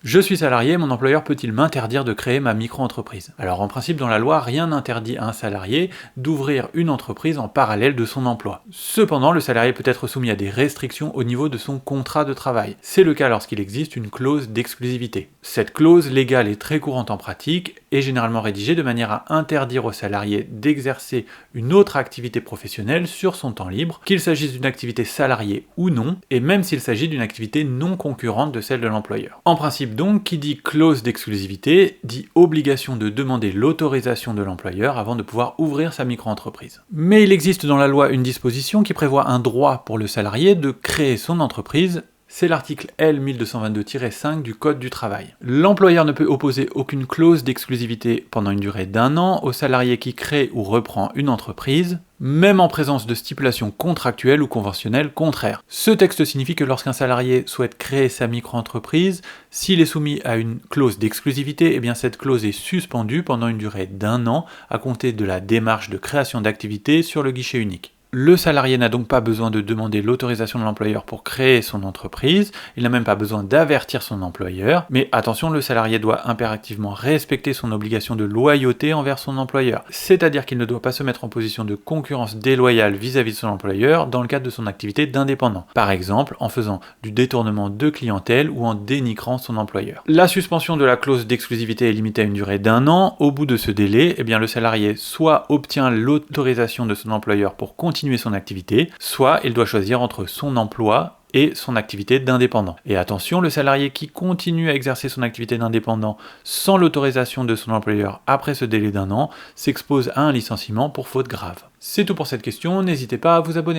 Je suis salarié, mon employeur peut-il m'interdire de créer ma micro-entreprise? Alors en principe, dans la loi, rien n'interdit à un salarié d'ouvrir une entreprise en parallèle de son emploi. Cependant, le salarié peut être soumis à des restrictions au niveau de son contrat de travail. C'est le cas lorsqu'il existe une clause d'exclusivité. Cette clause légale est très courante en pratique et généralement rédigée de manière à interdire au salarié d'exercer une autre activité professionnelle sur son temps libre, qu'il s'agisse d'une activité salariée ou non, et même s'il s'agit d'une activité non concurrente de celle de l'employeur. En principe donc, qui dit clause d'exclusivité, dit obligation de demander l'autorisation de l'employeur avant de pouvoir ouvrir sa micro-entreprise. Mais il existe dans la loi une disposition qui prévoit un droit pour le salarié de créer son entreprise. C'est l'article L 1222-5 du Code du travail. L'employeur ne peut opposer aucune clause d'exclusivité pendant une durée d'1 an au salarié qui crée ou reprend une entreprise, même en présence de stipulations contractuelles ou conventionnelles contraires. Ce texte signifie que lorsqu'un salarié souhaite créer sa micro-entreprise, s'il est soumis à une clause d'exclusivité, eh bien cette clause est suspendue pendant une durée d'1 an à compter de la démarche de création d'activité sur le guichet unique. Le salarié n'a donc pas besoin de demander l'autorisation de l'employeur pour créer son entreprise, il n'a même pas besoin d'avertir son employeur, mais attention, le salarié doit impérativement respecter son obligation de loyauté envers son employeur, c'est-à-dire qu'il ne doit pas se mettre en position de concurrence déloyale vis-à-vis de son employeur dans le cadre de son activité d'indépendant, par exemple en faisant du détournement de clientèle ou en dénigrant son employeur. La suspension de la clause d'exclusivité est limitée à une durée d'1 an, au bout de ce délai, eh bien le salarié soit obtient l'autorisation de son employeur pour continuer son activité, soit il doit choisir entre son emploi et son activité d'indépendant. Et attention, le salarié qui continue à exercer son activité d'indépendant sans l'autorisation de son employeur après ce délai d'1 an s'expose à un licenciement pour faute grave. C'est tout pour cette question, n'hésitez pas à vous abonner.